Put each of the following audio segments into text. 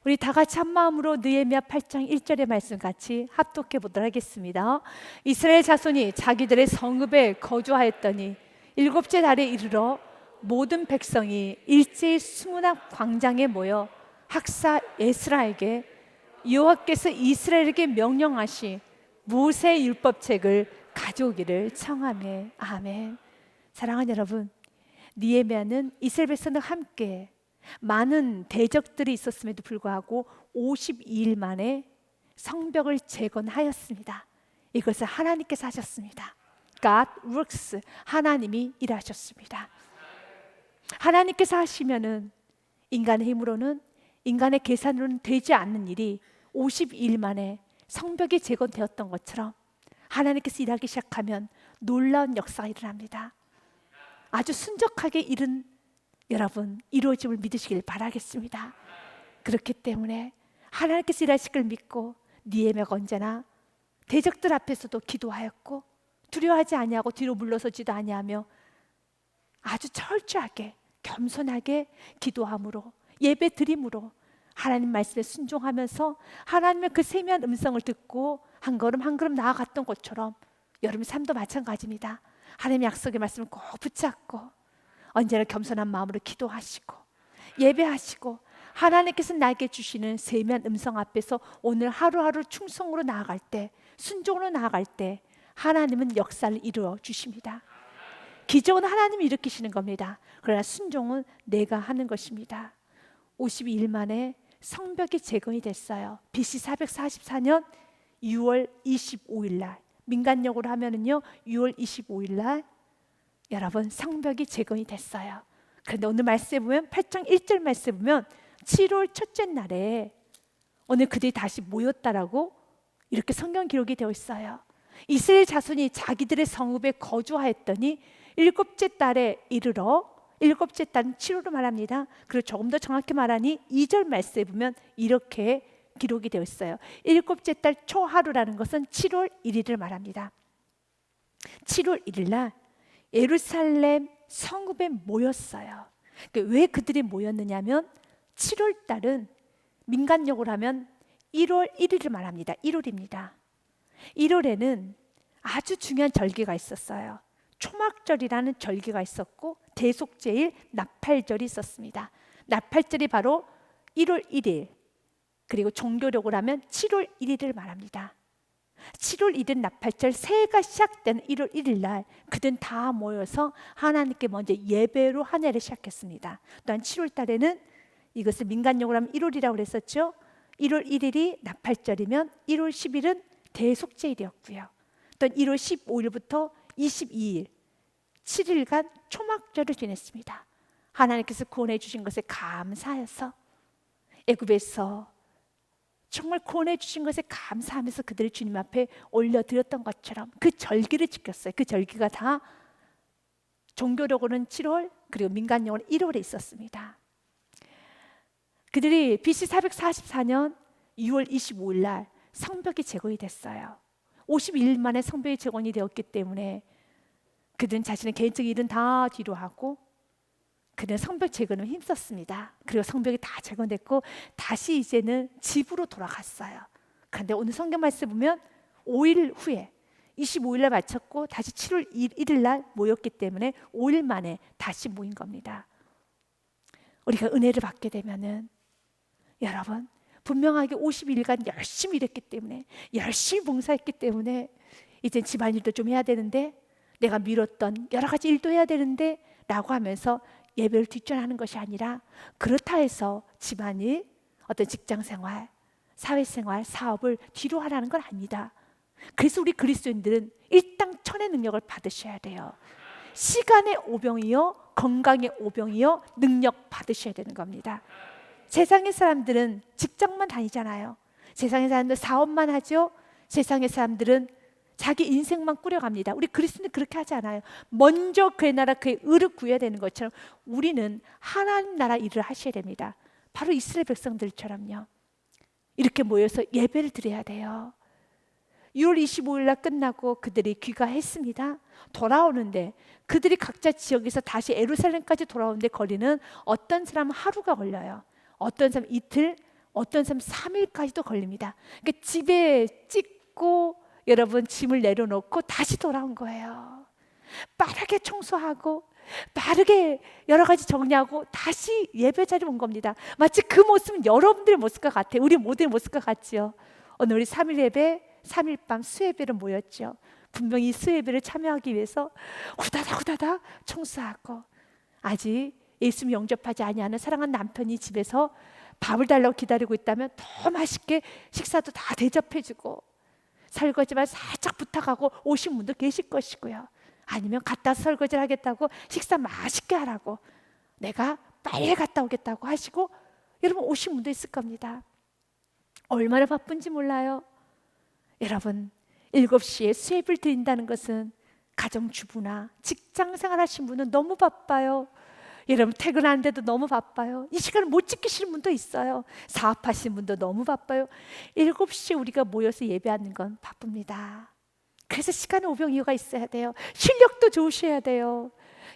우리 다 같이 한 마음으로 느헤미야 8장 1절의 말씀 같이 합독해 보도록 하겠습니다. 이스라엘 자손이 자기들의 성읍에 거주하였더니 일곱째 달에 이르러 모든 백성이 일제히 수문학 광장에 모여 학사 에스라에게 여호와께서 이스라엘에게 명령하시 모세 율법책을 가져오기를 청하매. 아멘. 사랑하는 여러분, 느헤미야는 이스라엘 백성과 함께 많은 대적들이 있었음에도 불구하고 52일 만에 성벽을 재건하였습니다. 이것을 하나님께서 하셨습니다. God works. 하나님이 일하셨습니다. 하나님께서 하시면은 인간의 힘으로는, 인간의 계산으로는 되지 않는 일이 52일 만에 성벽이 재건되었던 것처럼 하나님께서 일하기 시작하면 놀라운 역사가 일어납니다. 아주 순적하게 일은 여러분 이루어짐을 믿으시길 바라겠습니다. 그렇기 때문에 하나님께서 일하실 걸 믿고 느헤미야가 언제나 대적들 앞에서도 기도하였고 두려워하지 아니하고 뒤로 물러서지도 아니하며 아주 철저하게 겸손하게 기도함으로 예배 드림으로 하나님 말씀에 순종하면서 하나님의 그 세미한 음성을 듣고 한 걸음 한 걸음 나아갔던 것처럼 여러분 삶도 마찬가지입니다. 하나님의 약속의 말씀을 꼭 붙잡고 언제나 겸손한 마음으로 기도하시고 예배하시고 하나님께서 나에게 주시는 세미한 음성 앞에서 오늘 하루하루 충성으로 나아갈 때, 순종으로 나아갈 때 하나님은 역사를 이루어 주십니다. 기적은 하나님이 일으키시는 겁니다. 그러나 순종은 내가 하는 것입니다. 52일 만에 성벽이 재건이 됐어요. BC 444년 6월 25일 날, 민간력으로 하면은요 6월 25일 날 여러분 성벽이 재건이 됐어요. 그런데 오늘 말씀에 보면 8장 1절 말씀에 보면 7월 첫째 날에 오늘 그들이 다시 모였다라고 이렇게 성경 기록이 되어 있어요. 이스라엘 자손이 자기들의 성읍에 거주하였더니 일곱째 달에 이르러, 일곱째 달은 7월로 말합니다. 그리고 조금 더 정확히 말하니 2절 말씀에 보면 이렇게 기록이 되어 있어요. 일곱째 달 초하루라는 것은 7월 1일을 말합니다. 7월 1일 날 예루살렘 성읍에 모였어요. 왜 그들이 모였느냐면 7월 달은 민간력으로 하면 1월 1일을 말합니다. 1월입니다. 1월에는 아주 중요한 절기가 있었어요. 초막절이라는 절기가 있었고 대속제일 나팔절이 있었습니다. 나팔절이 바로 1월 1일, 그리고 종교력으로 하면 7월 1일을 말합니다. 7월 1일 나팔절 새해가 시작된 1월 1일 날 그들은 다 모여서 하나님께 먼저 예배로 한 해를 시작했습니다. 또한 7월 달에는 이것을 민간용어로 하면 1월이라고 그랬었죠. 1월 1일이 나팔절이면 1월 10일은 대속제일이었고요. 또 1월 15일부터 22일 7일간 초막절을 지냈습니다. 하나님께서 구원해 주신 것에 감사해서 애굽에서 정말 구원해 주신 것에 감사하면서 그들을 주님 앞에 올려드렸던 것처럼 그 절기를 지켰어요. 그 절기가 다 종교력으로는 7월 그리고 민간용어는 1월에 있었습니다. 그들이 BC 444년 6월 25일 날 성벽이 재건이 됐어요. 52일 만에 성벽이 재건이 되었기 때문에 그들은 자신의 개인적인 일은 다 뒤로 하고 그는 성벽 재건을 힘썼습니다. 그리고 성벽이 다 재건됐고 다시 이제는 집으로 돌아갔어요. 그런데 오늘 성경 말씀 보면 5일 후에 25일 날 마쳤고 다시 7월 1일 날 모였기 때문에 5일 만에 다시 모인 겁니다. 우리가 은혜를 받게 되면은 여러분 분명하게 51일간 열심히 일했기 때문에 열심히 봉사했기 때문에 이제 집안일도 좀 해야 되는데 내가 미뤘던 여러 가지 일도 해야 되는데 라고 하면서 예배를 뒷전하는 것이 아니라 그렇다 해서 집안일, 어떤 직장생활, 사회생활, 사업을 뒤로 하라는 건 아닙니다. 그래서 우리 그리스도인들은 일당천의 능력을 받으셔야 돼요. 시간의 오병이요, 건강의 오병이요, 능력 받으셔야 되는 겁니다. 세상의 사람들은 직장만 다니잖아요. 세상의 사람들은 사업만 하죠. 세상의 사람들은 자기 인생만 꾸려갑니다. 우리 그리스도는 그렇게 하지 않아요. 먼저 그의 나라 그의 의를 구해야 되는 것처럼 우리는 하나님 나라 일을 하셔야 됩니다. 바로 이스라엘 백성들처럼요. 이렇게 모여서 예배를 드려야 돼요. 6월 25일 날 끝나고 그들이 귀가했습니다. 돌아오는데 그들이 각자 지역에서 다시 예루살렘까지 돌아오는데 거리는 어떤 사람은 하루가 걸려요. 어떤 사람은 이틀, 어떤 사람 3일까지도 걸립니다. 그러니까 집에 찍고 여러분 짐을 내려놓고 다시 돌아온 거예요. 빠르게 청소하고 빠르게 여러 가지 정리하고 다시 예배 자리에 온 겁니다. 마치 그 모습은 여러분들의 모습과 같아요. 우리 모두의 모습과 같지요. 오늘 우리 3일 예배, 3일 밤 수예배를 모였죠. 분명히 이 수예배를 참여하기 위해서 후다닥 청소하고, 아직 예수님 영접하지 아니하는 사랑하는 남편이 집에서 밥을 달라고 기다리고 있다면 더 맛있게 식사도 다 대접해주고, 설거지만 살짝 부탁하고 오신 분도 계실 것이고요. 아니면 갔다 설거지를 하겠다고 식사 맛있게 하라고 내가 빨리 갔다 오겠다고 하시고 여러분 오신 분도 있을 겁니다. 얼마나 바쁜지 몰라요. 여러분 7시에 수예를 드린다는 것은 가정주부나 직장생활 하신 분은 너무 바빠요. 여러분 퇴근하는데도 너무 바빠요. 이 시간을 못 지키시는 분도 있어요. 사업하시는 분도 너무 바빠요. 7시에 우리가 모여서 예배하는 건 바쁩니다. 그래서 시간 오병 이유가 있어야 돼요. 실력도 좋으셔야 돼요.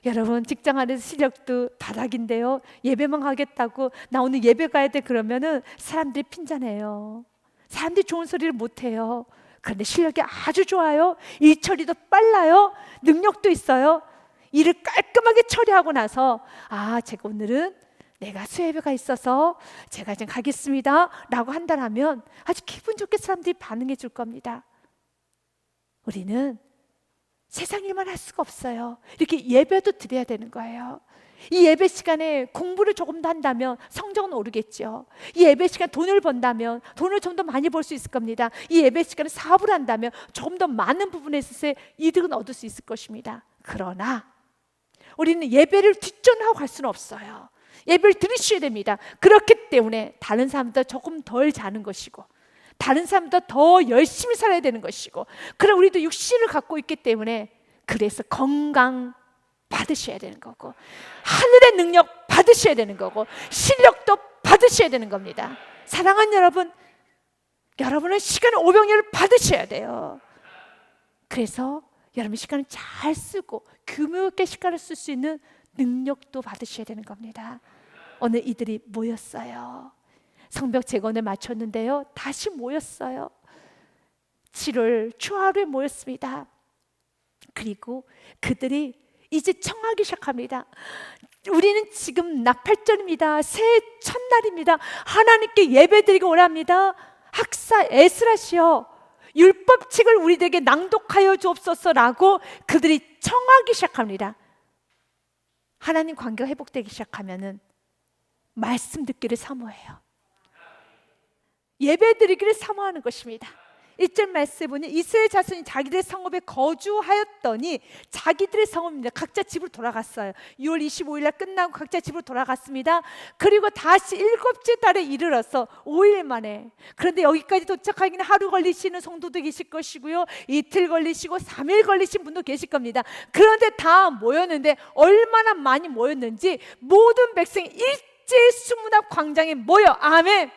여러분 직장 안에서 실력도 바닥인데요, 예배만 가겠다고 나 오늘 예배 가야 돼 그러면은 사람들이 핀잔해요. 사람들이 좋은 소리를 못해요. 그런데 실력이 아주 좋아요. 일 처리도 빨라요. 능력도 있어요. 일을 깔끔하게 처리하고 나서 제가 오늘은 내가 수예배가 있어서 제가 지금 가겠습니다 라고 한다면 아주 기분 좋게 사람들이 반응해 줄 겁니다. 우리는 세상 일만 할 수가 없어요. 이렇게 예배도 드려야 되는 거예요. 이 예배 시간에 공부를 조금 더 한다면 성적은 오르겠죠. 이 예배 시간 돈을 번다면 돈을 좀 더 많이 벌 수 있을 겁니다. 이 예배 시간에 사업을 한다면 조금 더 많은 부분에 있어서 이득은 얻을 수 있을 것입니다. 그러나 우리는 예배를 뒷전하고 갈 수는 없어요. 예배를 드리셔야 됩니다. 그렇기 때문에 다른 사람보다 조금 덜 자는 것이고 다른 사람보다 더 열심히 살아야 되는 것이고, 그럼 우리도 육신을 갖고 있기 때문에 그래서 건강 받으셔야 되는 거고 하늘의 능력 받으셔야 되는 거고 실력도 받으셔야 되는 겁니다. 사랑하는 여러분, 여러분은 시간의 오병이어를 받으셔야 돼요. 그래서 여러분 시간을 잘 쓰고 규모 있게 시간을 쓸 수 있는 능력도 받으셔야 되는 겁니다. 오늘 이들이 모였어요. 성벽 재건을 마쳤는데요, 다시 모였어요. 7월 초하루에 모였습니다. 그리고 그들이 이제 청하기 시작합니다. 우리는 지금 나팔절입니다. 새해 첫날입니다. 하나님께 예배드리고 오랍니다. 학사 에스라시여, 율법책을 우리들에게 낭독하여 주옵소서라고 그들이 청하기 시작합니다. 하나님 관계가 회복되기 시작하면은 말씀 듣기를 사모해요. 예배드리기를 사모하는 것입니다. 1절 말씀에 보니 이스라엘 자손이 자기들의 성읍에 거주하였더니, 자기들의 성읍입니다. 각자 집으로 돌아갔어요. 6월 25일 날 끝나고 각자 집으로 돌아갔습니다. 그리고 다시 7째 달에 이르러서 5일 만에, 그런데 여기까지 도착하기는 하루 걸리시는 성도도 계실 것이고요, 이틀 걸리시고 3일 걸리신 분도 계실 겁니다. 그런데 다 모였는데 얼마나 많이 모였는지 모든 백성이 일제히 수문 앞 광장에 모여, 아멘,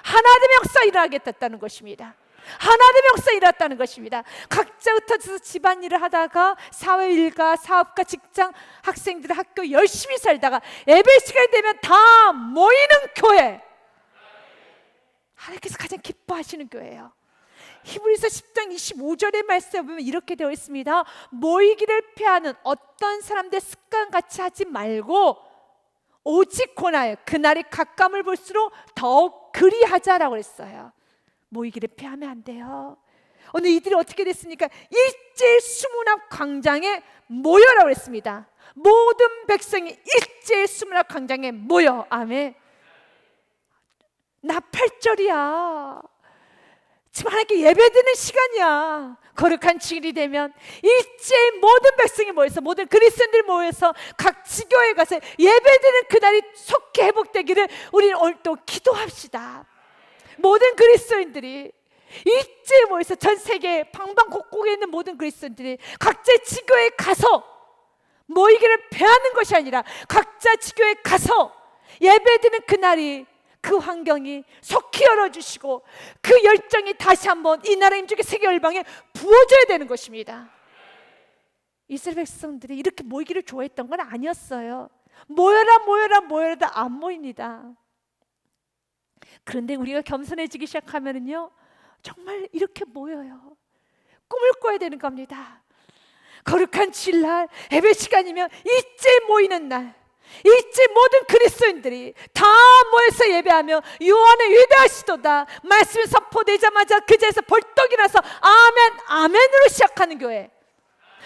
하나님의 역사 일어나겠다는 것입니다. 하나님의 역사 일어났다는 것입니다. 각자 흩어져서 집안일을 하다가 사회일과 사업가 직장 학생들 학교 열심히 살다가 예배 시간이 되면 다 모이는 교회, 하나님께서 가장 기뻐하시는 교회예요. 히브리서 10장 25절의 말씀에 보면 이렇게 되어 있습니다. 모이기를 피하는 어떤 사람들의 습관같이 하지 말고 오직 권하여 그날이 가까움을 볼수록 더욱 그리하자라고 했어요. 모이기를 피하면 안 돼요. 오늘 이들이 어떻게 됐습니까? 일제히 수문 앞 광장에 모여라고 했습니다. 모든 백성이 일제히 수문 앞 광장에 모여, 아멘. 나팔절이야. 지금 하나님께 예배드리는 시간이야. 거룩한 주일이 되면 일제히 모든 백성이 모여서, 모든 그리스도인들이 모여서 각 지교에 가서 예배드리는 그날이 속히 회복되기를 우리는 오늘 또 기도합시다. 모든 그리스도인들이 일제히 모여서 전 세계 방방곡곡에 있는 모든 그리스도인들이 각자의 지교에 가서 모이기를 피하는 것이 아니라 각자 지교에 가서 예배드리는 그날이, 그 환경이 속히 열어주시고 그 열정이 다시 한번 이 나라 민족의 세계 열방에 부어져야 되는 것입니다. 이스라엘 백성들이 이렇게 모이기를 좋아했던 건 아니었어요. 모여라 모여라 모여라도 안 모입니다. 그런데 우리가 겸손해지기 시작하면은요, 정말 이렇게 모여요. 꿈을 꿔야 되는 겁니다. 거룩한 주일날 예배 시간이면 일제히 모이는 날, 일제히 모든 그리스도인들이 다 모여서 예배하며 요한의 위대하시도다 말씀이 선포되자마자 그 자리에서 벌떡 일어나서 아멘 아멘으로 시작하는 교회,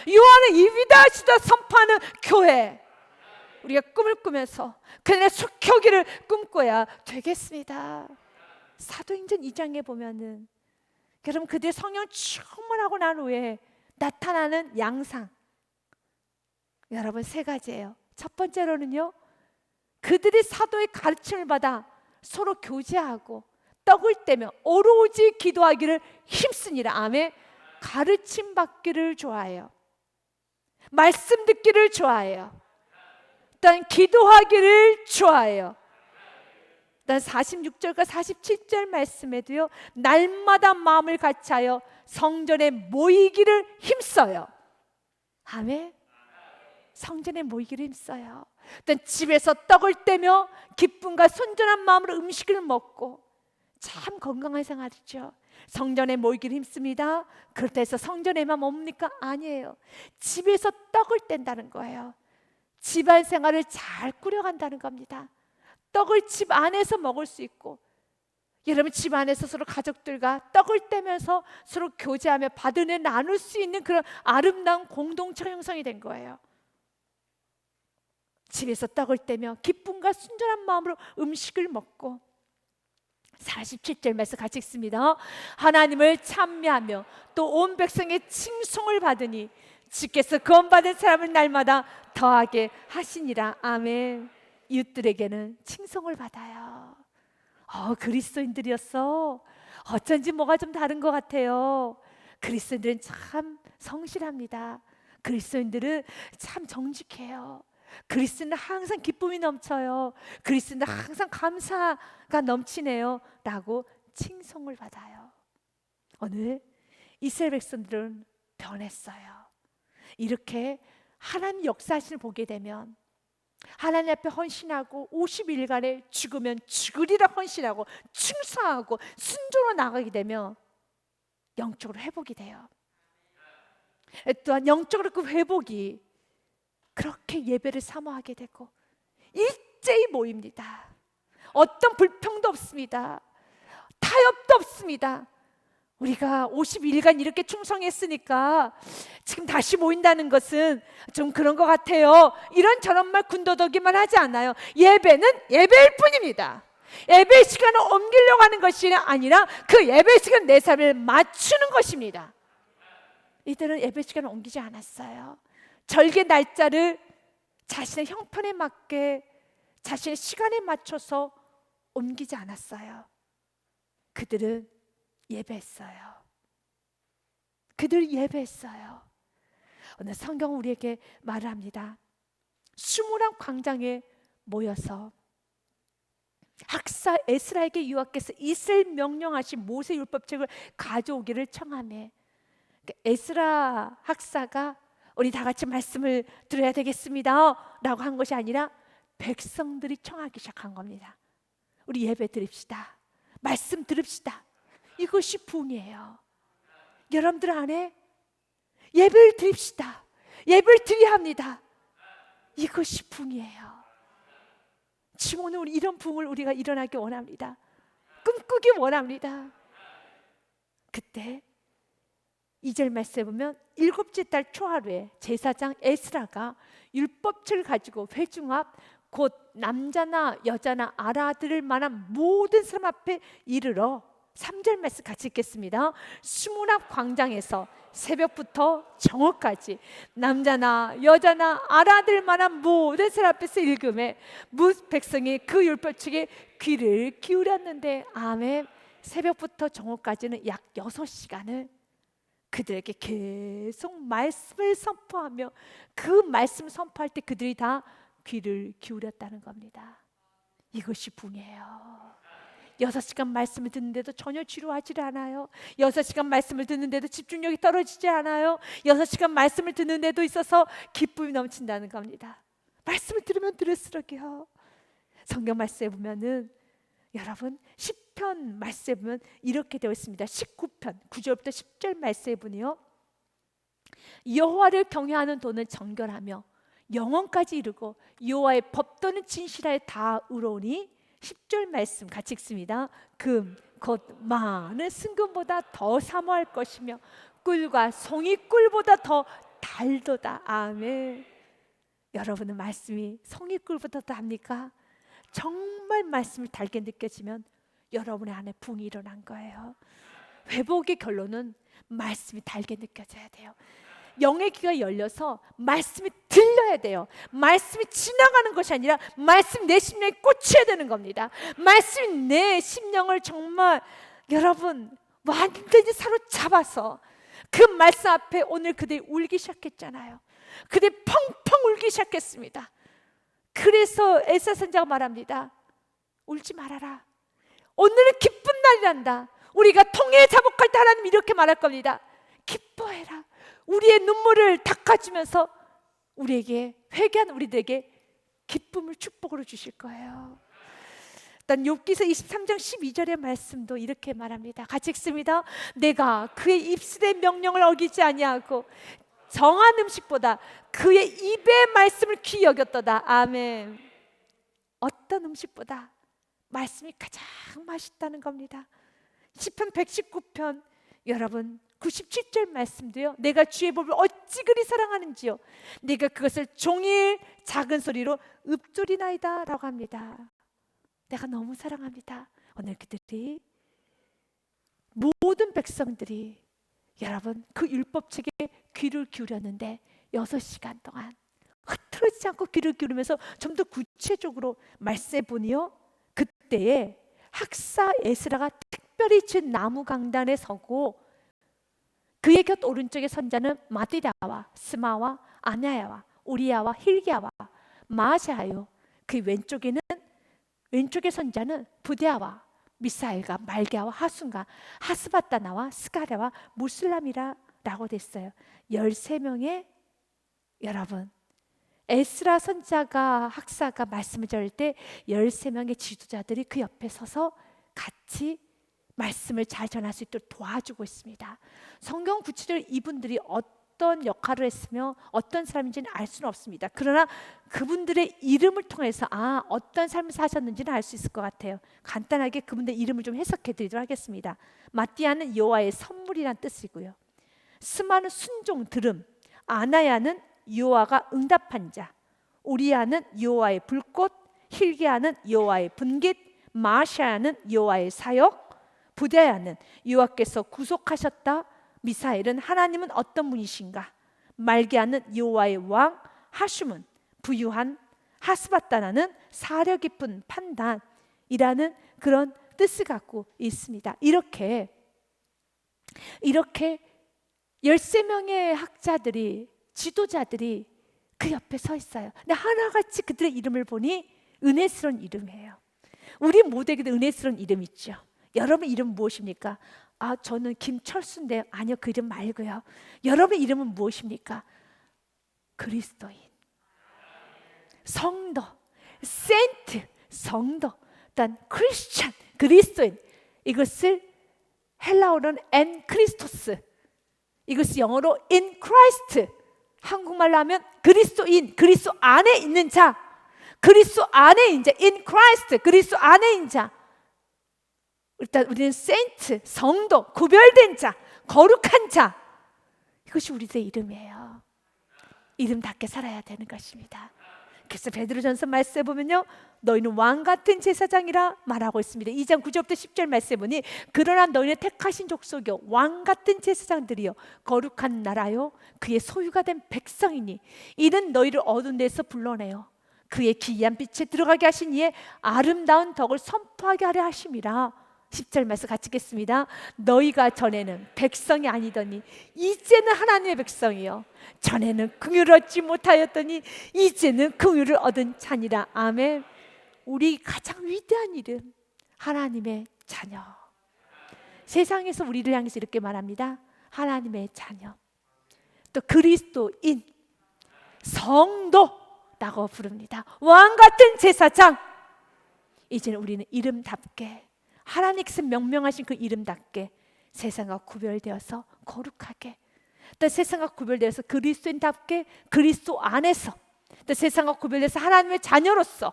요한의 이 위대하시다 선포하는 교회, 우리가 꿈을 꾸면서 그날의 속효기를 꿈꿔야 되겠습니다. 사도행전 2장에 보면은 여러분, 그들 성령 충만하고 난 후에 나타나는 양상, 여러분 세 가지예요. 첫 번째로는요, 그들이 사도의 가르침을 받아 서로 교제하고 떡을 떼며 오로지 기도하기를 힘쓰니라. 아멘. 가르침 받기를 좋아해요. 말씀 듣기를 좋아해요. 일단 기도하기를 좋아해요. 일단 46절과 47절 말씀에도요, 날마다 마음을 같이하여 성전에 모이기를 힘써요. 아멘. 성전에 모이기를 힘써요. 일단 집에서 떡을 떼며 기쁨과 순전한 마음으로 음식을 먹고, 참 건강한 생활이죠. 성전에 모이기를 힘씁니다. 그렇다 해서 성전에만 뭡니까? 아니에요. 집에서 떡을 뗀다는 거예요. 집안 생활을 잘 꾸려간다는 겁니다. 떡을 집 안에서 먹을 수 있고, 여러분 집 안에서 서로 가족들과 떡을 떼면서 서로 교제하며 받은 애 나눌 수 있는 그런 아름다운 공동체가 형성이 된 거예요. 집에서 떡을 떼며 기쁨과 순전한 마음으로 음식을 먹고, 47절 말씀 같이 읽습니다. 하나님을 찬미하며 또 온 백성의 칭송을 받으니 주께서 구원받은 사람을 날마다 더하게 하시니라. 아멘. 이웃들에게는 칭송을 받아요. 그리스도인들이었어. 어쩐지 뭐가 좀 다른 것 같아요. 그리스도인들은 참 성실합니다. 그리스도인들은 참 정직해요. 그리스도인은 항상 기쁨이 넘쳐요. 그리스도인은 항상 감사가 넘치네요 라고 칭송을 받아요. 오늘 이스라엘 백성들은 변했어요. 이렇게 하나님 역사하심을 보게 되면, 하나님 앞에 헌신하고 50일간에 죽으면 죽으리라 헌신하고 충성하고 순종으로 나가게 되면 영적으로 회복이 돼요. 또한 영적으로 그 회복이 그렇게 예배를 사모하게 되고 일제히 모입니다. 어떤 불평도 없습니다. 타협도 없습니다. 우리가 51일간 이렇게 충성했으니까 지금 다시 모인다는 것은 좀 그런 것 같아요. 이런 저런 말 군더더기만 하지 않아요. 예배는 예배일 뿐입니다. 예배 시간을 옮기려고 하는 것이 아니라 그 예배 시간 내 삶을 맞추는 것입니다. 이들은 예배 시간을 옮기지 않았어요. 절개 날짜를 자신의 형편에 맞게 자신의 시간에 맞춰서 옮기지 않았어요. 그들은 예배했어요. 그들 예배했어요. 오늘 성경은 우리에게 말을 합니다. 수무랑 광장에 모여서 학사 에스라에게 여호와께서 이스라엘 명령하신 모세 율법책을 가져오기를 청하매, 에스라 학사가 우리 다 같이 말씀을 들어야 되겠습니다 라고 한 것이 아니라 백성들이 청하기 시작한 겁니다. 우리 예배 드립시다. 말씀 들읍시다. 이것이 부흥이에요. 여러분들 안에 예배를 드립시다. 예배를 드려야 합니다. 이것이 부흥이에요. 지금 오늘 이런 부흥을 우리가 일어나기 원합니다. 꿈꾸기 원합니다. 그때 2절 말씀에 보면 일곱째 달 초하루에 제사장 에스라가 율법책을 가지고 회중 앞 곧 남자나 여자나 알아들을 만한 모든 사람 앞에 이르러, 3절 말씀 같이 읽겠습니다. 수문 앞 광장에서 새벽부터 정오까지 남자나 여자나 알아들 만한 모든 사람 앞에서 읽음에 백성이 그 율법책에 귀를 기울였는데, 아멘. 새벽부터 정오까지는 약 6시간을 그들에게 계속 말씀을 선포하며 그 말씀을 선포할 때 그들이 다 귀를 기울였다는 겁니다. 이것이 부흥이에요. 6시간 말씀을 듣는데도 전혀 지루하지 않아요. 6시간 말씀을 듣는데도 집중력이 떨어지지 않아요. 6시간 말씀을 듣는데도 있어서 기쁨이 넘친다는 겁니다. 말씀을 들으면 들을수록요. 성경 말씀에 보면은 여러분 시편 말씀에 보면 이렇게 되어 있습니다. 19편 9절부터 10절 말씀에 보니요, 여호와를 경외하는 도는 정결하며 영원까지 이르고 여호와의 법도는 진실하여 다 의로우니 10절 말씀 같이 읽습니다. 금 곧 많은 승금보다 더 사모할 것이며 꿀과 송이꿀보다 더 달도다. 아멘. 여러분은 말씀이 송이꿀보다 더 합니까? 정말 말씀이 달게 느껴지면 여러분의 안에 붕이 일어난 거예요. 회복의 결론은 말씀이 달게 느껴져야 돼요. 영의 귀가 열려서 말씀이 들려야 돼요. 말씀이 지나가는 것이 아니라 말씀이 내 심령에 꽂혀야 되는 겁니다. 말씀이 내 심령을 정말 여러분 완전히 사로잡아서 그 말씀 앞에 오늘 그들이 울기 시작했잖아요. 그들이 펑펑 울기 시작했습니다. 그래서 에사 선지자가 말합니다. 울지 말아라. 오늘은 기쁜 날이란다. 우리가 통해 자복할 때 하나님 이렇게 말할 겁니다. 기뻐해라. 우리의 눈물을 닦아주면서 우리에게 회개한 우리들에게 기쁨을 축복으로 주실 거예요. 일단 욥기서 23장 12절의 말씀도 이렇게 말합니다. 같이 읽습니다. 내가 그의 입술의 명령을 어기지 아니하고 정한 음식보다 그의 입의 말씀을 귀히 여겼도다. 아멘. 어떤 음식보다 말씀이 가장 맛있다는 겁니다. 시편 119편 여러분 97절 말씀도요. 내가 주의 법을 어찌 그리 사랑하는지요. 내가 그것을 종일 작은 소리로 읊조리나이다 라고 합니다. 내가 너무 사랑합니다. 오늘 그들이 모든 백성들이 여러분 그 율법책에 귀를 기울였는데 6시간 동안 흐트러지지 않고 귀를 기울이면서 좀 더 구체적으로 말씀해 보니요, 그때에 학사 에스라가 특별히 진 나무 강단에 서고 그의 곁 오른쪽에 선자는 마디다와 스마와 아냐야와 우리야와 힐기야와 마샤요, 그 왼쪽의 선자는 부데아와 미사엘과 말게아와 하순과 하스바다나와 스가랴와 무슬람이라 라고 됐어요. 13명의 여러분 에스라 선자가 학사가 말씀을 전할 때 13명의 지도자들이 그 옆에 서서 같이 말씀을 잘 전할 수 있도록 도와주고 있습니다. 성경 구체적으로 이분들이 어떤 역할을 했으며 어떤 사람인지는 알 수는 없습니다. 그러나 그분들의 이름을 통해서 어떤 삶을 사셨는지는 알 수 있을 것 같아요. 간단하게 그분들의 이름을 좀 해석해 드리도록 하겠습니다. 마띠아는 여호와의 선물이란 뜻이고요. 스마는 순종, 들음, 아나야는 여호와가 응답한 자, 우리야는 여호와의 불꽃, 힐기야는 여호와의 분깃, 마샤야는 여호와의 사역, 부데야는 여호와께서 구속하셨다, 미사엘은 하나님은 어떤 분이신가, 말게아는 여호와의 왕, 하숑은 부유한, 하스바다나는 사려 깊은 판단이라는 그런 뜻을 갖고 있습니다. 이렇게 13명의 학자들이 지도자들이 그 옆에 서 있어요. 근데 하나같이 그들의 이름을 보니 은혜스러운 이름이에요. 우리 모두에게도 은혜스러운 이름 있죠. 여러분 이름 무엇입니까? 저는 김철수인데요. 아니요, 그 이름 말고요. 여러분 이름은 무엇입니까? 그리스도인, 성도, 세인트, 성도, 단 크리스찬, 그리스도인. 이것을 헬라어로는 엔 크리스토스, 이것이 영어로 in Christ, 한국말로 하면 그리스도인, 그리스도 안에 있는 자, 그리스도 안에 있는 자, in Christ, 그리스도 안에 있는 자. 일단 우리는 세인트, 성도, 구별된 자, 거룩한 자, 이것이 우리들의 이름이에요. 이름답게 살아야 되는 것입니다. 그래서 베드로전서 말씀에 보면요, 너희는 왕같은 제사장이라 말하고 있습니다. 2장 9절부터 10절 말씀에 보니 그러나 너희는 택하신 족속이요 왕같은 제사장들이요 거룩한 나라요 그의 소유가 된 백성이니 이는 너희를 어두운 데서 불러내어 그의 기이한 빛에 들어가게 하신 이의 아름다운 덕을 선포하게 하려 하심이라. 10절 말씀 같이 읽겠습니다. 너희가 전에는 백성이 아니더니 이제는 하나님의 백성이요 전에는 긍휼을 얻지 못하였더니 이제는 긍휼을 얻은 자니라. 아멘. 우리 가장 위대한 이름, 하나님의 자녀. 세상에서 우리를 향해서 이렇게 말합니다. 하나님의 자녀. 또 그리스도인, 성도라고 부릅니다. 왕같은 제사장. 이제는 우리는 이름답게, 하나님께서 명명하신 그 이름답게 세상과 구별되어서 거룩하게, 또 세상과 구별되어서 그리스도인답게 그리스도 안에서, 또 세상과 구별돼서 하나님의 자녀로서,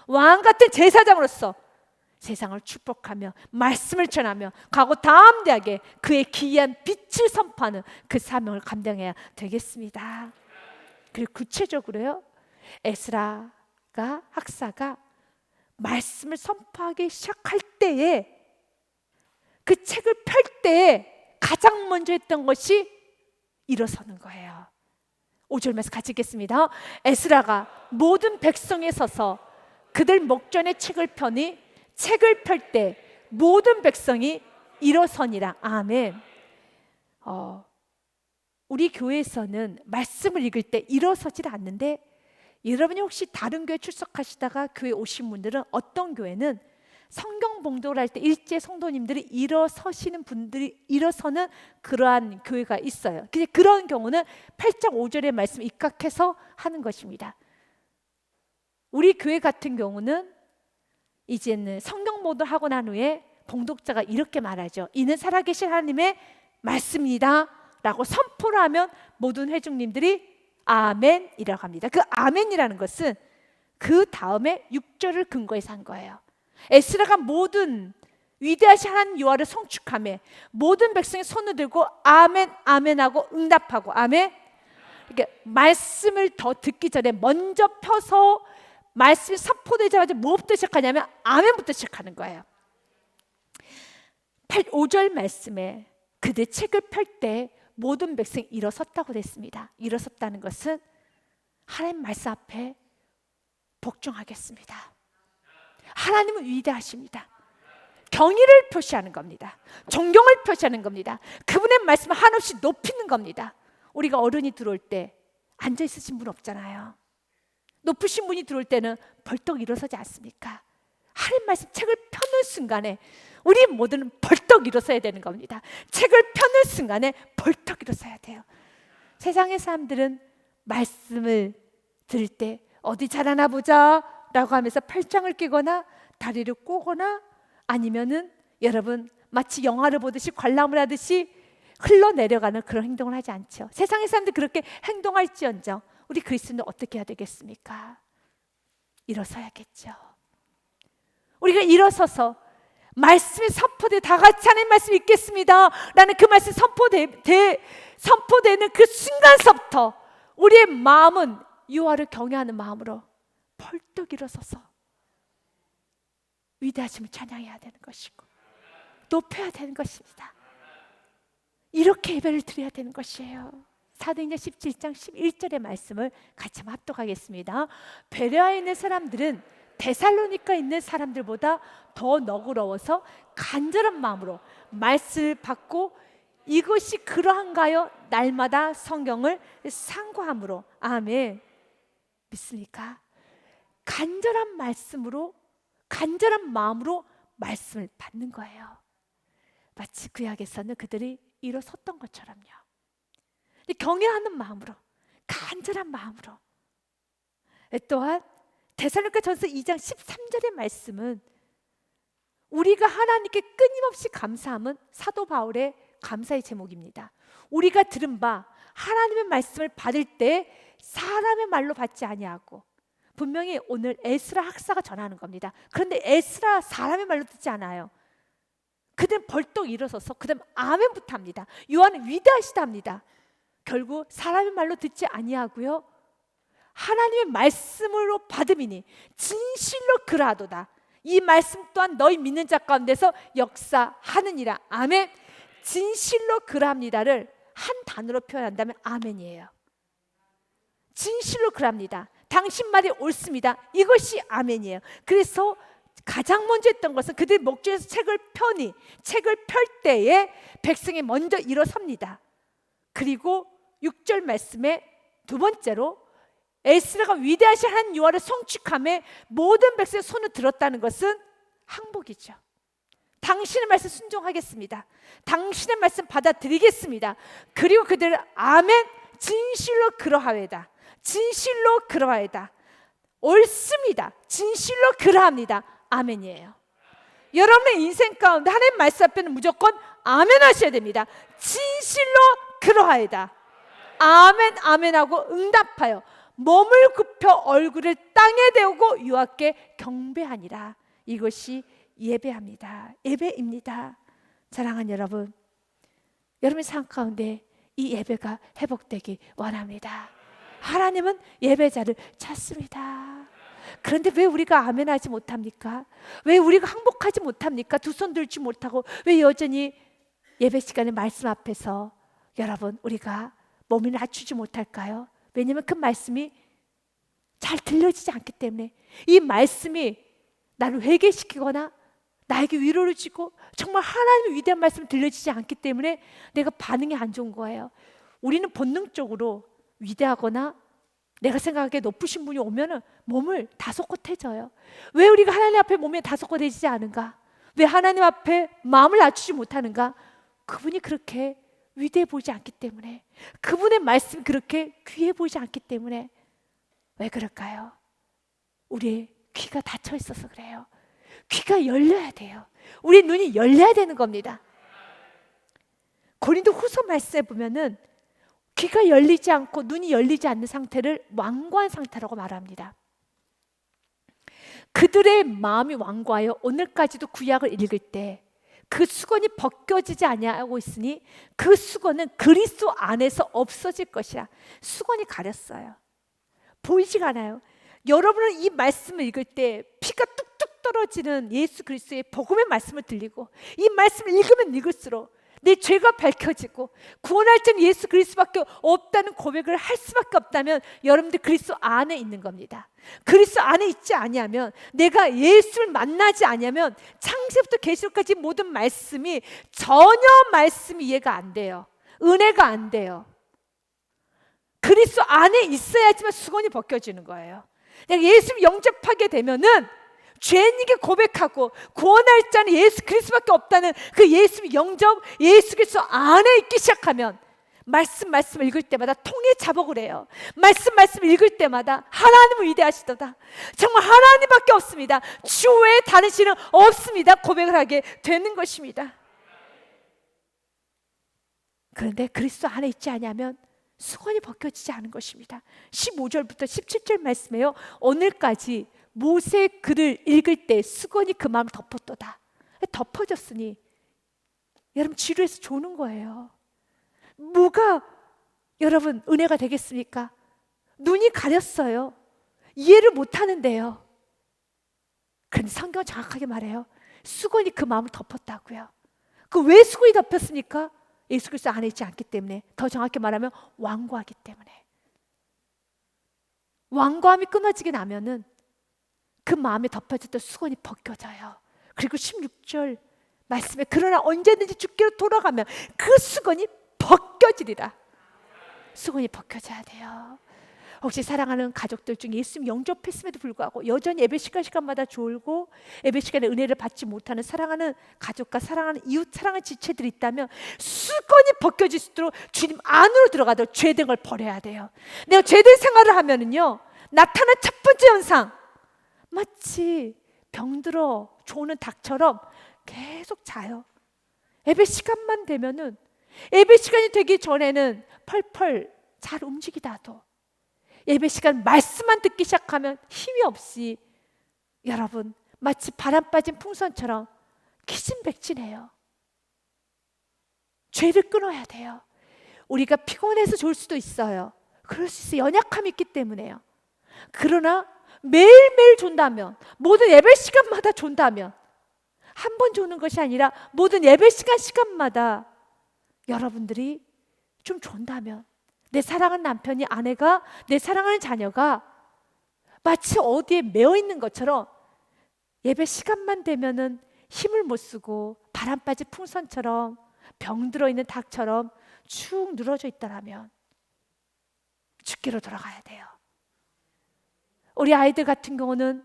왕같은 제사장으로서 세상을 축복하며 말씀을 전하며 가고 담대하게 그의 기이한 빛을 선포하는 그 사명을 감당해야 되겠습니다. 그리고 구체적으로요, 에스라가, 학사가 말씀을 선포하기 시작할 때에, 그 책을 펼 때에 가장 먼저 했던 것이 일어서는 거예요. 5절 말씀 같이 읽겠습니다. 에스라가 모든 백성에 서서 그들 목전에 책을 펴니 책을 펼 때 모든 백성이 일어서니라. 아멘. 우리 교회에서는 말씀을 읽을 때 일어서질 않는데, 여러분이 혹시 다른 교회 출석하시다가 교회 오신 분들은 어떤 교회는 성경 봉독을 할 때 일제 성도님들이 일어서시는 분들이 일어서는 그러한 교회가 있어요. 그런 경우는 8장 5절의 말씀을 입각해서 하는 것입니다. 우리 교회 같은 경우는 이제는 성경 봉독을 하고 난 후에 봉독자가 이렇게 말하죠. 이는 살아계신 하나님의 말씀이다 라고 선포를 하면 모든 회중님들이 아멘이라고 합니다. 그 아멘이라는 것은 그 다음에 6절을 근거해서 한 거예요. 에스라가 모든 위대하신 하나님 여호와를 송축하며 모든 백성이 손을 들고 아멘 아멘하고 응답하고. 아멘. 그러니까 말씀을 더 듣기 전에 먼저 펴서 말씀이 선포되자마자 뭐부터 시작하냐면 아멘부터 시작하는 거예요. 5절 말씀에 그들 책을 펼 때 모든 백성이 일어섰다고 됐습니다. 일어섰다는 것은 하나님 말씀 앞에 복종하겠습니다. 하나님은 위대하십니다. 경의를 표시하는 겁니다. 존경을 표시하는 겁니다. 그분의 말씀을 한없이 높이는 겁니다. 우리가 어른이 들어올 때 앉아 있으신 분 없잖아요. 높으신 분이 들어올 때는 벌떡 일어서지 않습니까? 하나님 말씀 책을 펴는 순간에 우리 모두는 벌떡 일어서야 되는 겁니다. 책을 펴는 순간에 벌떡 일어서야 돼요. 세상의 사람들은 말씀을 들을 때 어디 잘하나 보자 라고 하면서 팔짱을 끼거나 다리를 꼬거나, 아니면은 여러분 마치 영화를 보듯이 관람을 하듯이 흘러내려가는 그런 행동을 하지 않죠. 세상의 사람들 그렇게 행동할지언정 우리 그리스도인은 어떻게 해야 되겠습니까? 일어서야겠죠. 우리가 일어서서 말씀이 선포돼 다 같이 하나님 말씀 읽겠습니다 라는 그 말씀이 선포되는 그 순간서부터 우리의 마음은 여호와를 경외하는 마음으로 벌떡 일어서서 위대하심을 찬양해야 되는 것이고 높여야 되는 것입니다. 이렇게 예배를 드려야 되는 것이에요. 사도행전 17장 11절의 말씀을 같이 한번 합독하겠습니다. 베레아에 있는 사람들은 데살로니가에 있는 사람들보다 더 너그러워서 간절한 마음으로 말씀을 받고 이것이 그러한가요? 날마다 성경을 상고함으로. 아멘. 믿습니까? 간절한 말씀으로, 간절한 마음으로 말씀을 받는 거예요. 마치 구약에서는 그들이 일어섰던 것처럼요. 경외하는 마음으로, 간절한 마음으로. 또한 데살로니가전서 2장 13절의 말씀은 우리가 하나님께 끊임없이 감사함은 사도 바울의 감사의 제목입니다. 우리가 들은 바 하나님의 말씀을 받을 때 사람의 말로 받지 아니하고, 분명히 오늘 에스라 학사가 전하는 겁니다. 그런데 에스라 사람의 말로 듣지 않아요. 그들은 벌떡 일어서서 그다음 아멘부터 합니다. 요한은 위대하시다 합니다. 결국 사람의 말로 듣지 아니하고요, 하나님의 말씀으로 받음이니 진실로 그러하도다. 이 말씀 또한 너희 믿는 자 가운데서 역사하느니라. 아멘. 진실로 그러합니다를 한 단어로 표현한다면 아멘이에요. 진실로 그러합니다. 당신 말이 옳습니다. 이것이 아멘이에요. 그래서 가장 먼저 했던 것은 그들 목전에서 책을 펴니, 책을 펼 때에 백성이 먼저 일어섭니다. 그리고 6절 말씀에 두 번째로 에스라가 위대하신 하나님 여호와를 송축하며 모든 백성의 손을 들었다는 것은 항복이죠. 당신의 말씀 순종하겠습니다. 당신의 말씀 받아들이겠습니다. 그리고 그들은 아멘, 진실로 그러하외다, 진실로 그러하외다, 옳습니다, 진실로 그러합니다, 아멘이에요. 여러분의 인생 가운데 하나님 말씀 앞에는 무조건 아멘 하셔야 됩니다. 진실로 그러하이다. 아멘 아멘하고 응답하여 몸을 굽혀 얼굴을 땅에 대고 유하께 경배하니라. 이것이 예배합니다. 예배입니다. 사랑하는 여러분, 여러분의 삶 가운데 이 예배가 회복되기 원합니다. 하나님은 예배자를 찾습니다. 그런데 왜 우리가 아멘하지 못합니까? 왜 우리가 항복하지 못합니까? 두 손 들지 못하고 왜 여전히 예배 시간에 말씀 앞에서 여러분 우리가 몸을 낮추지 못할까요? 왜냐하면 그 말씀이 잘 들려지지 않기 때문에, 이 말씀이 나를 회개시키거나 나에게 위로를 주고 정말 하나님의 위대한 말씀이 들려지지 않기 때문에 내가 반응이 안 좋은 거예요. 우리는 본능적으로 위대하거나 내가 생각하기에 높으신 분이 오면은 몸을 다소곳해져요. 왜 우리가 하나님 앞에 몸이 다소곳해지지 않은가? 왜 하나님 앞에 마음을 낮추지 못하는가? 그분이 그렇게 위대해 보이지 않기 때문에, 그분의 말씀이 그렇게 귀해 보이지 않기 때문에. 왜 그럴까요? 우리의 귀가 닫혀 있어서 그래요. 귀가 열려야 돼요. 우리 눈이 열려야 되는 겁니다. 고린도 후서 말씀에 보면은 귀가 열리지 않고 눈이 열리지 않는 상태를 완고한 상태라고 말합니다. 그들의 마음이 완고하여 오늘까지도 구약을 읽을 때 그 수건이 벗겨지지 아니하고 있으니 그 수건은 그리스도 안에서 없어질 것이라. 수건이 가렸어요. 보이지가 않아요. 여러분은 이 말씀을 읽을 때 피가 뚝뚝 떨어지는 예수 그리스도의 복음의 말씀을 들리고, 이 말씀을 읽으면 읽을수록 내 죄가 밝혀지고 구원할 자는 예수 그리스도밖에 없다는 고백을 할 수밖에 없다면 여러분들 그리스도 안에 있는 겁니다. 그리스도 안에 있지 아니하면, 내가 예수를 만나지 아니하면 창세부터 계시록까지 모든 말씀이 전혀 말씀이 이해가 안 돼요. 은혜가 안 돼요. 그리스도 안에 있어야지만 수건이 벗겨지는 거예요. 내가 예수를 영접하게 되면은 죄인에게 고백하고 구원할 자는 예수 그리스도밖에 없다는 그 예수 영접, 예수 그리스도 안에 있기 시작하면 말씀을 읽을 때마다 통에 자복을 해요. 말씀 읽을 때마다 하나님은 위대하시도다. 정말 하나님밖에 없습니다. 주 외에 다른 신은 없습니다. 고백을 하게 되는 것입니다. 그런데 그리스도 안에 있지 않으면 수건이 벗겨지지 않은 것입니다. 15절부터 17절 말씀에요. 오늘까지 모세 글을 읽을 때 수건이 그 마음을 덮었도다. 덮어졌으니 여러분 지루해서 조는 거예요. 뭐가 여러분 은혜가 되겠습니까? 눈이 가렸어요. 이해를 못하는데요. 그런데 성경은 정확하게 말해요. 수건이 그 마음을 덮었다고요. 그 왜 수건이 덮였습니까? 예수 그리스도 안에 있지 않기 때문에. 더 정확히 말하면 완고하기 때문에. 완고함이 끊어지게 나면은 그 마음에 덮여졌던 수건이 벗겨져요. 그리고 16절 말씀에 그러나 언제든지 주께로 돌아가면 그 수건이 벗겨지리라. 수건이 벗겨져야 돼요. 혹시 사랑하는 가족들 중에 예수님 영접했음에도 불구하고 여전히 예배 시간마다 졸고 예배 시간에 은혜를 받지 못하는 사랑하는 가족과 사랑하는 이웃, 사랑하는 지체들이 있다면 수건이 벗겨질 수 있도록 주님 안으로 들어가도록 죄된 걸 버려야 돼요. 내가 죄된 생활을 하면은요, 나타난 첫 번째 현상, 마치 병들어 조는 닭처럼 계속 자요. 예배 시간만 되면은, 예배 시간이 되기 전에는 펄펄 잘 움직이다도 예배 시간 말씀만 듣기 시작하면 힘이 없이 여러분 마치 바람 빠진 풍선처럼 기진백진해요. 죄를 끊어야 돼요. 우리가 피곤해서 졸 수도 있어요. 그럴 수 있어요. 연약함이 있기 때문에요. 그러나 매일매일 존다면, 모든 예배 시간마다 존다면, 한 번 조는 것이 아니라 모든 예배 시간마다 여러분들이 좀 존다면, 내 사랑하는 남편이, 아내가, 내 사랑하는 자녀가 마치 어디에 매어 있는 것처럼 예배 시간만 되면은 힘을 못 쓰고 바람 빠진 풍선처럼 병들어 있는 닭처럼 축 늘어져 있다라면 주께로 돌아가야 돼요. 우리 아이들 같은 경우는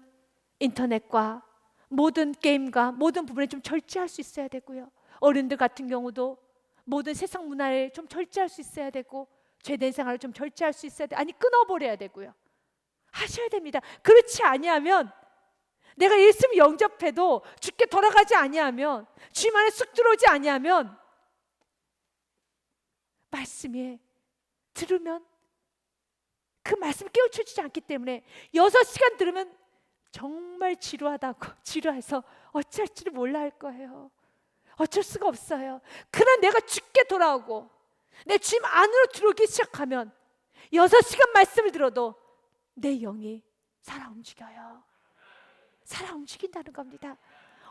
인터넷과 모든 게임과 모든 부분에 좀 절제할 수 있어야 되고요. 어른들 같은 경우도 모든 세상 문화에 좀 절제할 수 있어야 되고, 죄된 생활을 좀 절제할 수 있어야 돼. 아니, 끊어버려야 되고요. 하셔야 됩니다. 그렇지 아니하면 내가 예수님 영접해도 주께 돌아가지 아니하면, 주님 안에 쑥 들어오지 아니하면, 말씀에 들으면 그 말씀이 깨우쳐지지 않기 때문에 6시간 들으면 정말 지루해서 어찌할 줄을 몰라 할 거예요. 어쩔 수가 없어요. 그러나 내가 주께 돌아오고 내 주님 안으로 들어오기 시작하면 6시간 말씀을 들어도 내 영이 살아 움직여요. 살아 움직인다는 겁니다.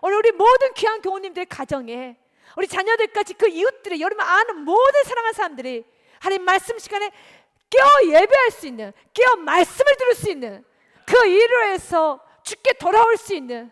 오늘 우리 모든 귀한 교우님들의 가정에, 우리 자녀들까지, 그 이웃들의, 여러분 아는 모든 사랑하는 사람들이 하나님 말씀 시간에 깨어 예배할 수 있는, 깨어 말씀을 들을 수 있는, 그 일을 해서 주께 돌아올 수 있는,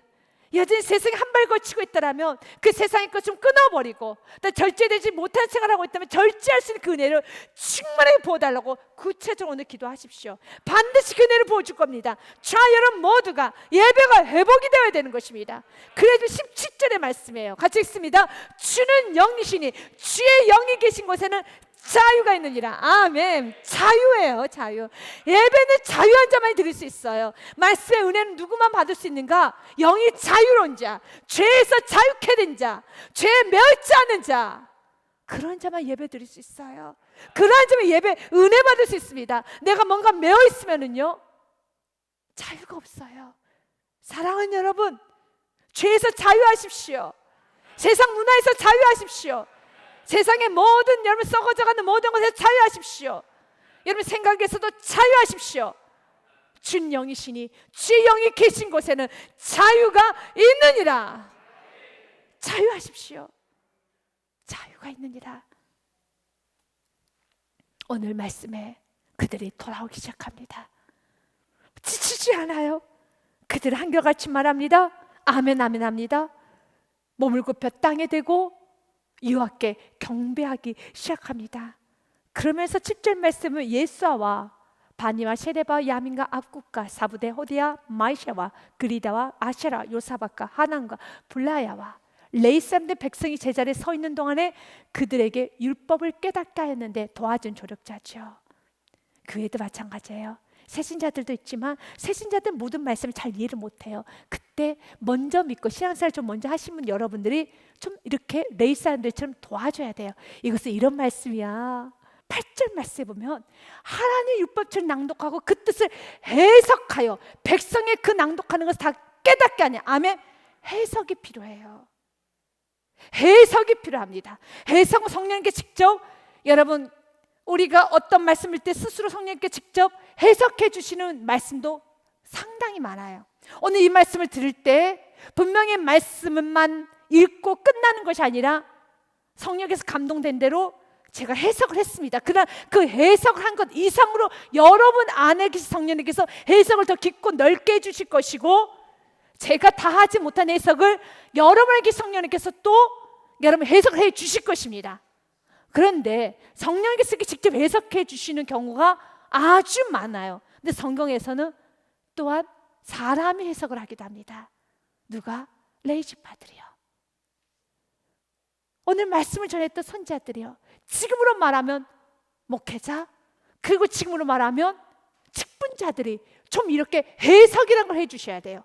여전히 세상에 한 발 걸치고 있다라면 그 세상의 것 좀 끊어버리고, 또 절제되지 못한 생활을 하고 있다면 절제할 수 있는 그 은혜를 충만하게 부어달라고 구체적으로 오늘 기도하십시오. 반드시 그 은혜를 부어줄 겁니다. 자, 여러분 모두가 예배가 회복이 되어야 되는 것입니다. 그래도 17절의 말씀이에요. 같이 읽습니다. 주는 영이시니 주의 영이 계신 곳에는 자유가 있느니라. 아멘. 자유예요. 자유. 예배는 자유한 자만이 드릴 수 있어요. 말씀의 은혜는 누구만 받을 수 있는가? 영이 자유로운 자, 죄에서 자유케 된 자, 죄에 매어있지 않은 자, 그런 자만 예배 드릴 수 있어요. 그러한 자만 예배 은혜 받을 수 있습니다. 내가 뭔가 매어있으면은요 자유가 없어요. 사랑하는 여러분, 죄에서 자유하십시오. 세상 문화에서 자유하십시오. 세상의 모든, 여러분 썩어져가는 모든 것에서 자유하십시오. 여러분 생각에서도 자유하십시오. 준 영이시니 주의 영이 계신 곳에는 자유가 있느니라. 자유하십시오. 자유가 있느니라. 오늘 말씀에 그들이 돌아오기 시작합니다. 지치지 않아요. 그들은 한결같이 말합니다. 아멘 아멘 합니다. 몸을 굽혀 땅에 대고 여호와께 경배하기 시작합니다. 그러면서 7절 말씀은 예수아와 바니와 세레바 야민과 압국과 사부대 호디아 마이샤와 그리다와 아셰라 요사박과 하난과 블라야와 레이 사람들 백성이 제자리에 서 있는 동안에 그들에게 율법을 깨닫게 하였는데 도와준 조력자죠. 교회도 마찬가지예요. 새신자들도 있지만 새신자들 모든 말씀을 잘 이해를 못해요. 그때 먼저 믿고 신앙생활 좀 먼저 하신 분 여러분들이 좀 이렇게 레위 사람들처럼 도와줘야 돼요. 이것은 이런 말씀이야. 8절 말씀에 보면 하나님의 율법처럼 낭독하고 그 뜻을 해석하여 백성의 그 낭독하는 것을 다 깨닫게 하냐. 아멘. 해석이 필요해요. 해석이 필요합니다. 해석은 성령님께 직접, 여러분 우리가 어떤 말씀일 때 스스로 성령님께 직접 해석해 주시는 말씀도 상당히 많아요. 오늘 이 말씀을 들을 때 분명히 말씀만 읽고 끝나는 것이 아니라 성령께서 감동된 대로 제가 해석을 했습니다. 그러나 그 해석을 한 것 이상으로 여러분 안에 계신 성령님께서 해석을 더 깊고 넓게 해주실 것이고, 제가 다 하지 못한 해석을 여러분에게 성령님께서 또 여러분 해석을 해 주실 것입니다. 그런데 성령께서 직접 해석해 주시는 경우가 아주 많아요. 근데 성경에서는 또한 사람이 해석을 하기도 합니다. 누가? 레위 지파들이요. 오늘 말씀을 전했던 선지자들이요. 지금으로 말하면 목회자, 그리고 지금으로 말하면 직분자들이 좀 이렇게 해석이라는 걸 해주셔야 돼요.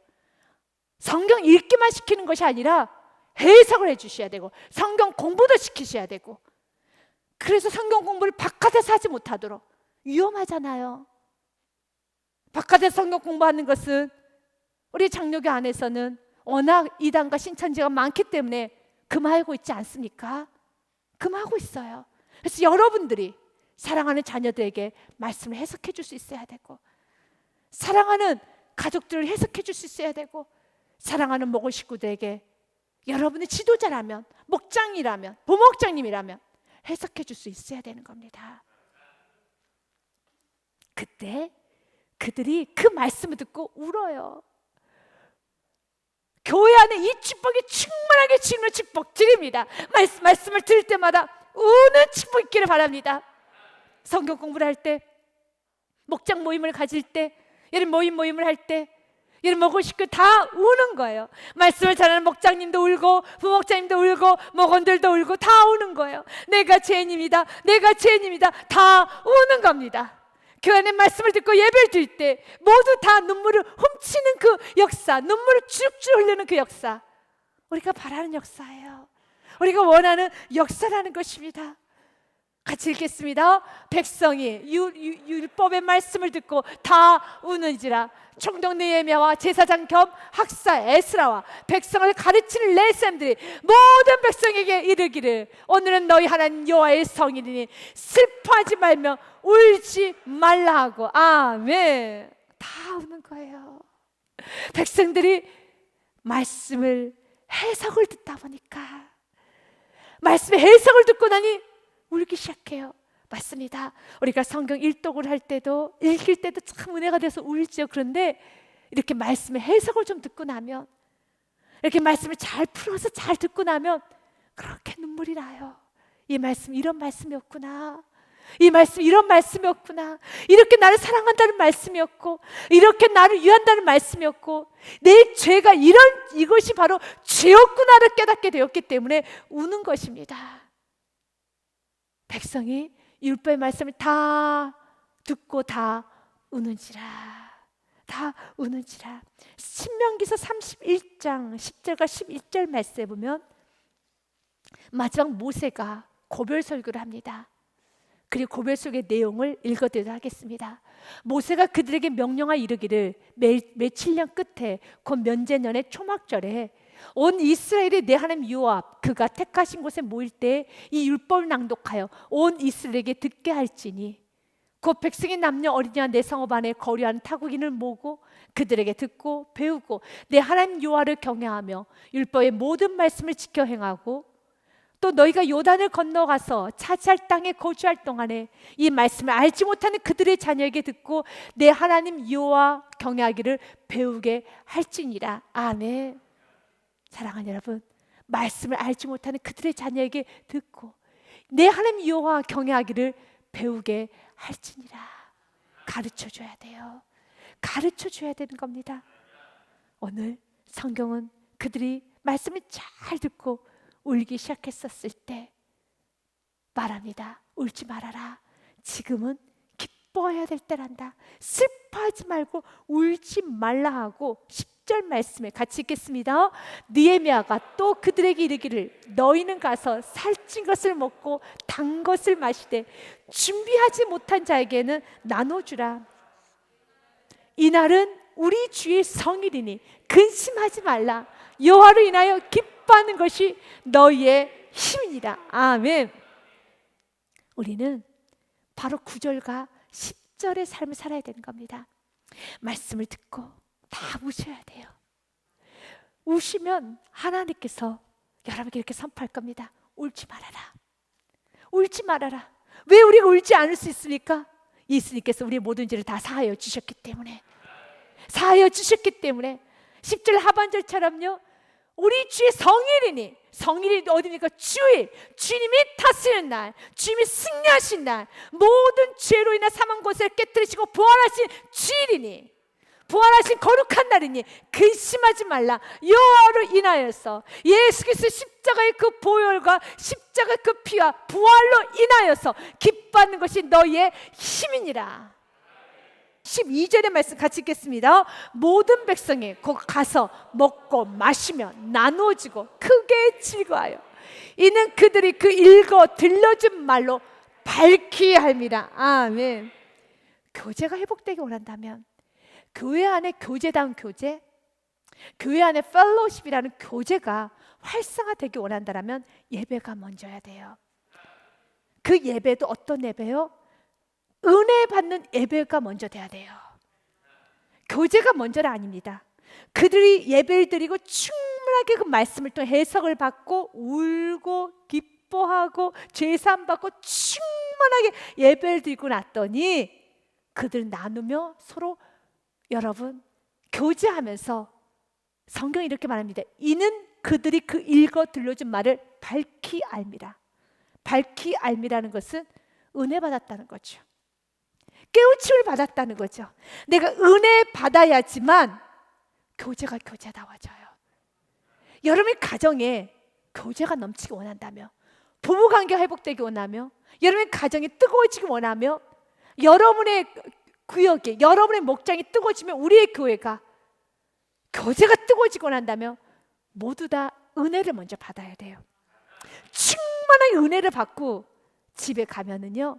성경 읽기만 시키는 것이 아니라 해석을 해주셔야 되고 성경 공부도 시키셔야 되고, 그래서 성경 공부를 바깥에서 하지 못하도록, 위험하잖아요. 바깥에서 성경 공부하는 것은 우리 장로교 안에서는 워낙 이단과 신천지가 많기 때문에 금하고 있지 않습니까? 금하고 있어요. 그래서 여러분들이 사랑하는 자녀들에게 말씀을 해석해 줄 수 있어야 되고, 사랑하는 가족들을 해석해 줄 수 있어야 되고, 사랑하는 목회 식구들에게 여러분의 지도자라면, 목장이라면, 부목장님이라면 해석해 줄 수 있어야 되는 겁니다. 그때 그들이 그 말씀을 듣고 울어요. 교회 안에 이 축복이 충만하게 주는 축복 드립니다. 말씀을 들을 때마다 우는 축복 있기를 바랍니다. 성경 공부를 할 때, 목장 모임을 가질 때, 여러분 모임을 할 때, 여러분 목원 식구 다 우는 거예요. 말씀을 잘하는 목장님도 울고 부목장님도 울고 목원들도 울고 다 우는 거예요. 내가 죄인입니다. 내가 죄인입니다. 다 우는 겁니다. 교회 안에 말씀을 듣고 예배를 드릴 때 모두 다 눈물을 훔치는 그 역사, 눈물을 쭉쭉 흘리는 그 역사, 우리가 바라는 역사예요. 우리가 원하는 역사라는 것입니다. 같이 읽겠습니다. 백성이 율법의 말씀을 듣고 다 우는지라. 총독 느헤미야와 제사장 겸 학사 에스라와 백성을 가르치는 레셈들이 모든 백성에게 이르기를 오늘은 너희 하나님 여호와의 성일이니 슬퍼하지 말며 울지 말라 하고. 아멘. 다 우는 거예요. 백성들이 말씀을 해석을 듣다 보니까, 말씀의 해석을 듣고 나니 울기 시작해요. 맞습니다. 우리가 성경 일독을 할 때도, 읽을 때도 참 은혜가 돼서 울죠. 그런데 이렇게 말씀의 해석을 좀 듣고 나면, 이렇게 말씀을 잘 풀어서 잘 듣고 나면 그렇게 눈물이 나요. 이 말씀 이런 말씀이었구나, 이 말씀 이런 말씀이었구나, 이렇게 나를 사랑한다는 말씀이었고, 이렇게 나를 위한다는 말씀이었고, 내 죄가 이것이 바로 죄였구나를 깨닫게 되었기 때문에 우는 것입니다. 백성이 율법의 말씀을 다 듣고 다 우는지라. 다 우는지라. 신명기서 31장 10절과 11절 말씀에 보면 마지막 모세가 고별 설교를 합니다. 그리고 고별 설교의 내용을 읽어드리도록 하겠습니다. 모세가 그들에게 명령하여 이르기를 며칠 년 끝에 곧 면제년의 초막절에 온 이스라엘이 내 하나님 여호와 앞 그가 택하신 곳에 모일 때 이 율법을 낭독하여 온 이스라엘에게 듣게 할지니 곧 백성의 남녀 어린이와 내 성읍 안에 거류하는 타국인을 모으고 그들에게 듣고 배우고 내 하나님 여호와를 경외하며 율법의 모든 말씀을 지켜 행하고 또 너희가 요단을 건너가서 차지할 땅에 거주할 동안에 이 말씀을 알지 못하는 그들의 자녀에게 듣고 내 하나님 여호와 경외하기를 배우게 할지니라. 아멘. 사랑하는 여러분, 말씀을 알지 못하는 그들의 자녀에게 듣고 내 하나님 여호와 경외하기를 배우게 할지니라. 가르쳐줘야 돼요. 가르쳐줘야 되는 겁니다. 오늘 성경은 그들이 말씀을 잘 듣고 울기 시작했었을 때 말합니다. 울지 말아라. 지금은 기뻐해야 될 때란다. 슬퍼하지 말고 울지 말라 하고 10절 말씀에 같이 읽겠습니다. 느헤미야가 또 그들에게 이르기를 너희는 가서 살찐 것을 먹고 단 것을 마시되 준비하지 못한 자에게는 나눠주라. 이날은 우리 주의 성일이니 근심하지 말라. 여호와를 인하여 기뻐하는 것이 너희의 힘이니라. 아멘. 우리는 바로 9절과 10절의 삶을 살아야 되는 겁니다. 말씀을 듣고 다 우셔야 돼요. 우시면 하나님께서 여러분에게 이렇게 선포할 겁니다. 울지 말아라. 울지 말아라. 왜 우리가 울지 않을 수 있습니까? 예수님께서 우리의 모든 죄를 다 사하여 주셨기 때문에. 사하여 주셨기 때문에 10절 하반절처럼요, 우리 주의 성일이니, 성일이 어디입니까? 주일, 주님이 다스리는 날, 주님이 승리하신 날, 모든 죄로 인한 사망 권세를 깨뜨리시고 부활하신 주일이니, 부활하신 거룩한 날이니 근심하지 말라. 여호와를 인하여서 예수 그리스도 십자가의 그 보혈과 십자가의 그 피와 부활로 인하여서 기뻐하는 것이 너희의 힘이니라. 12절의 말씀 같이 읽겠습니다. 모든 백성이 곧 가서 먹고 마시며 나누어지고 크게 즐거워하여 이는 그들이 그 읽어 들려준 말로 밝히 함이라. 아멘. 교제가 회복되기 원한다면 교회 안에 교제다운 교제, 교회 안에 펠로우십이라는 교제가 활성화되기 원한다면 예배가 먼저야 돼요. 그 예배도 어떤 예배요? 은혜 받는 예배가 먼저 돼야 돼요. 교제가 먼저가 아닙니다. 그들이 예배를 드리고 충분하게 그 말씀을 또 해석을 받고 울고 기뻐하고 죄사함 받고 충분하게 예배를 드리고 났더니 그들 나누며 서로 여러분 교제하면서 성경이 이렇게 말합니다. 이는 그들이 그 읽어 들려준 말을 밝히 알미라. 밝히 알미라는 것은 은혜 받았다는 거죠. 깨우침을 받았다는 거죠. 내가 은혜 받아야지만 교제가 교제다워져요. 여러분의 가정에 교제가 넘치기 원한다며, 부부관계가 회복되기 원하며, 여러분의 가정이 뜨거워지기 원하며, 여러분의 구역에 여러분의 목장이 뜨거워지면 우리의 교회가 교제가 뜨거워지고 난다면 모두 다 은혜를 먼저 받아야 돼요. 충만한 은혜를 받고 집에 가면은요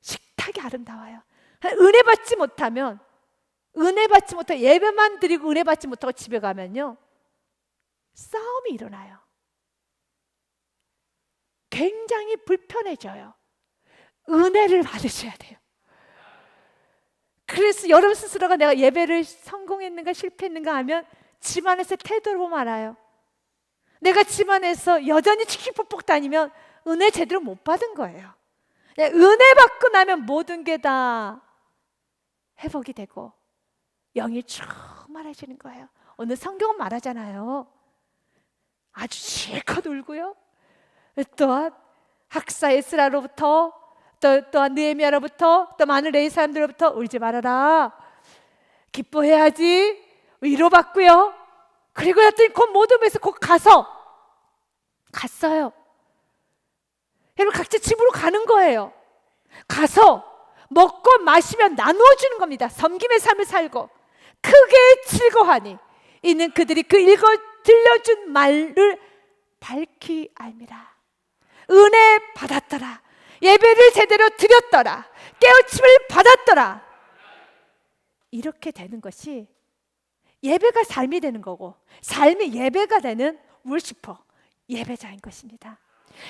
식탁이 아름다워요. 은혜 받지 못하면 예배만 드리고 은혜 받지 못하고 집에 가면요 싸움이 일어나요. 굉장히 불편해져요. 은혜를 받으셔야 돼요. 그래서 여러분 스스로가 내가 예배를 성공했는가 실패했는가 하면 집안에서 태도를 보면 알아요. 내가 집안에서 여전히 칙칙폭폭 다니면 은혜 제대로 못 받은 거예요. 은혜 받고 나면 모든 게 다 회복이 되고 영이 충만해지는 거예요. 오늘 성경은 말하잖아요. 아주 실컷 울고요. 또한 학사 에스라로부터 또한 느헤미야로부터 또 많은 레위 사람들로부터 울지 말아라. 기뻐해야지. 위로받고요. 그리고 했더니 곧 모둠에서 곧 갔어요. 여러분 각자 집으로 가는 거예요. 가서 먹고 마시면 나누어 주는 겁니다. 섬김의 삶을 살고 크게 즐거워하니 이는 그들이 그 들려준 말을 밝히 알미라. 은혜 받았더라. 예배를 제대로 드렸더라. 깨우침을 받았더라. 이렇게 되는 것이 예배가 삶이 되는 거고 삶이 예배가 되는 워시퍼, 예배자인 것입니다.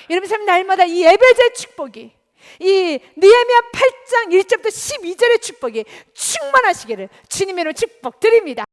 여러분 삶 날마다 이 예배자의 축복이 이 느헤미야 8장 1절부터 12절의 축복이 충만하시기를 주님의 이름으로 축복드립니다.